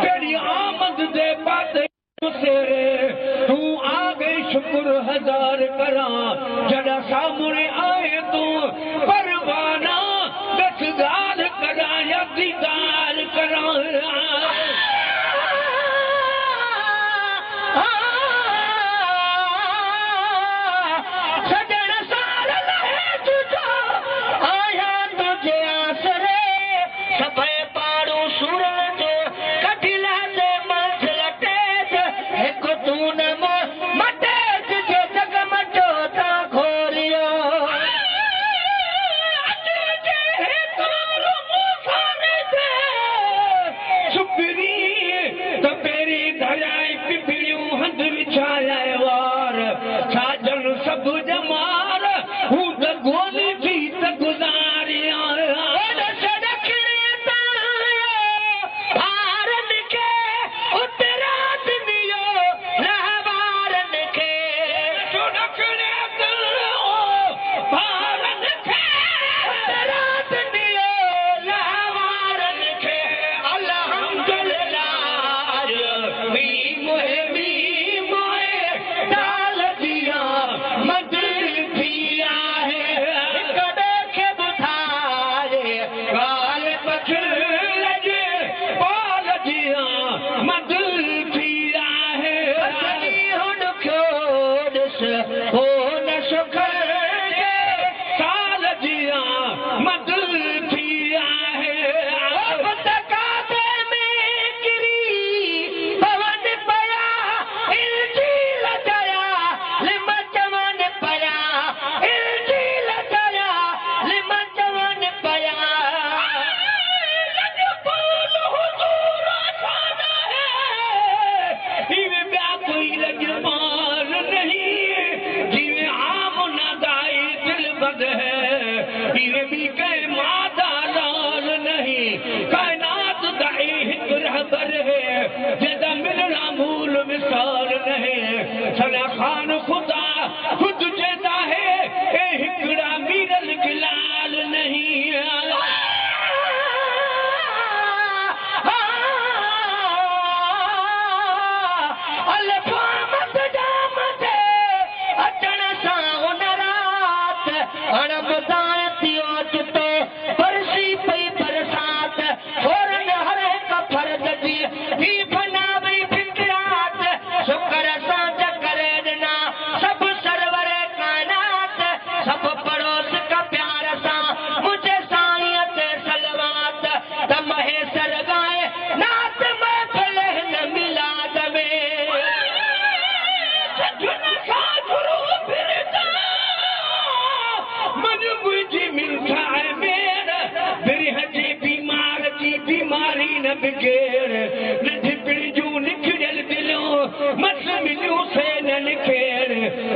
तेरी आमद दे पाते सेरे तू आ गई शुक्र हजार करा जड़ा सामने आए तू परवाना दस गाल करा या दीदार करा खान खुदा खुद जैसा है हिकड़ा मीरल गिलाल नहीं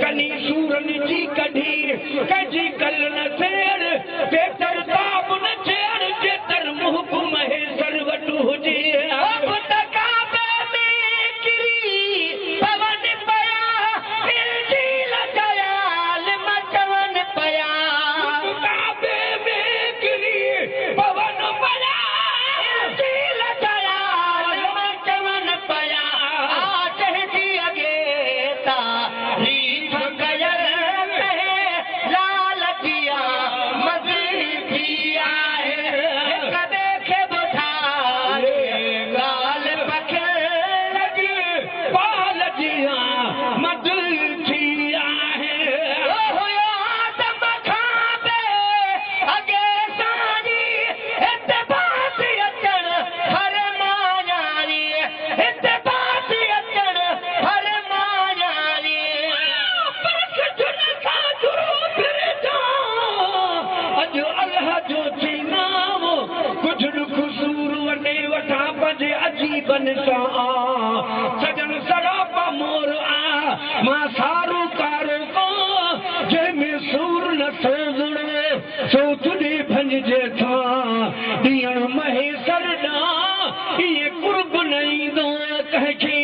कनी सूरन जी कढी कजी कल न सेड़ बेतर ताब न छेड़ जेतर मुहक महे सरवट हुजे मन सा सजन सरापा मोर आ मां सारो कारो को जंहिंमें सूर न सो जुड़ो सो तुझे भंजे था ॾियण महेसर ॾां इहे कुर्ब न ईंदो कंहिंखे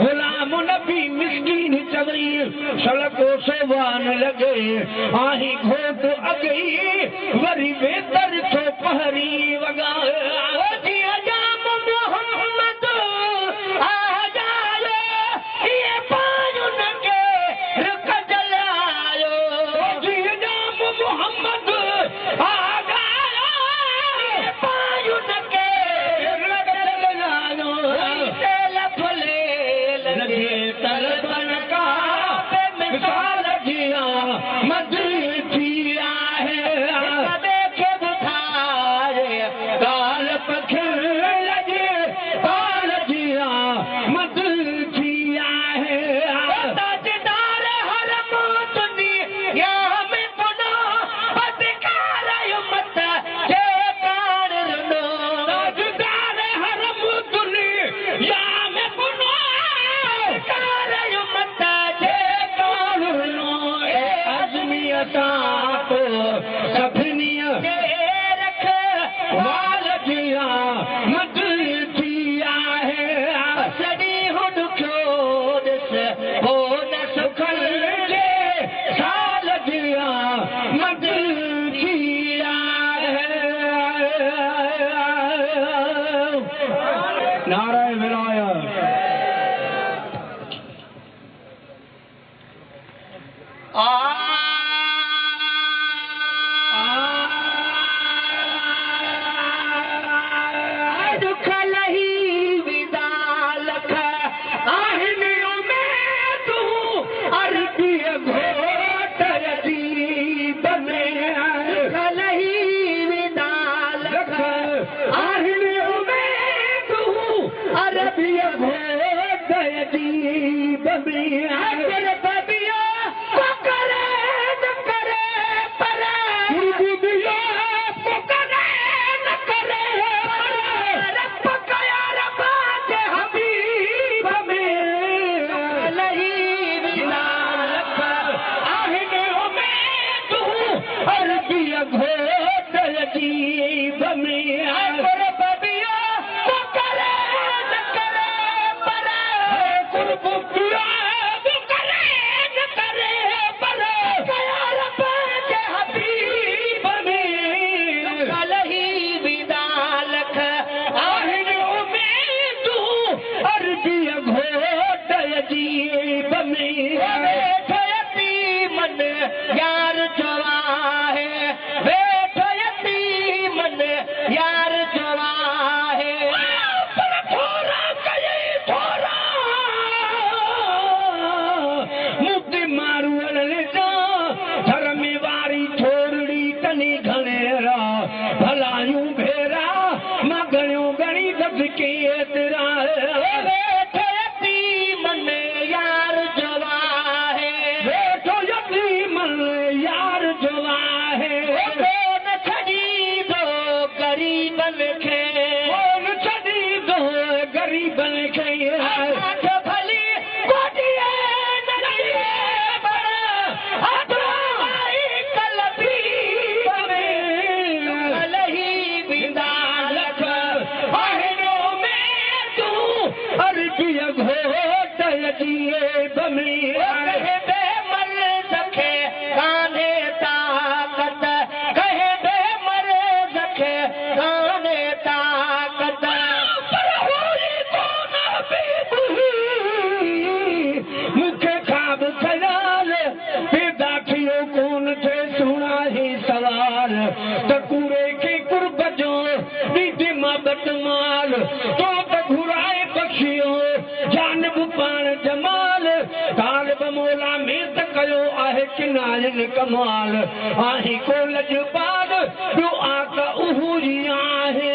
गुलाम नबी मिस्कीन चवई सड़को सोवान लगे आही घोट अगई वरी बेतर थो पहरी वगा जी अजाम मोहम्मद आ जायो ये पाजु नके रुक जलायो जी अजाम मोहम्मद आ जायो ये पाजु नके रुक जलायो तलबन का मिसाल जिया मद थी आहे देखे बुधारे गाल पखिल लगे बाल जिया मद थी आहे ताजदार हर मोतनी या में पुनो पदकार मत जे कार नो ताजदार हर मोतनी या में पुनो सभिनी रख वाल जिया मद थी आहे सॼी हुॾ हो न सुखल जे साल जिया मद थी आहे नारायण विनायक दिए बमी कहे बे मर्द खे कान्हे ताकत कहे बे मर्द खे कान्हे ताकत पर होई कोन मूंखे ख़्वाब ख़याल पैदा थियो कोन थे सुणा ही सवाल त कूड़े खे कुर्ब जो ॾींदी मां बदमाल तो त घुराए बख़्शियो जानब पाण जमाल तालिब मौला में त कयो आहे किनायन कमाल आही को लजपाल ॿियो आक उहो ई आहे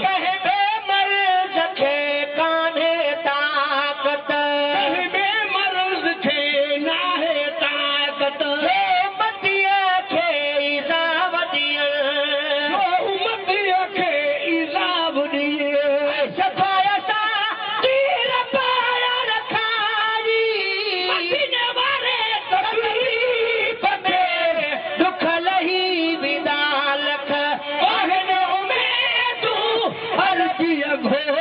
कहे बे मर्द खे कान्हे ताकत कहे बे मर्द खे नाहे ताकत उमतीअ खे इज़ाब ॾियण उमतीअ खे इज़ाब ॾिए सफ़ाया सां तीर पाया रखारी मदीने वारे तकलीफ़ में दुख लही विदा लख आहिनि उमेदूं हर पीअ घोर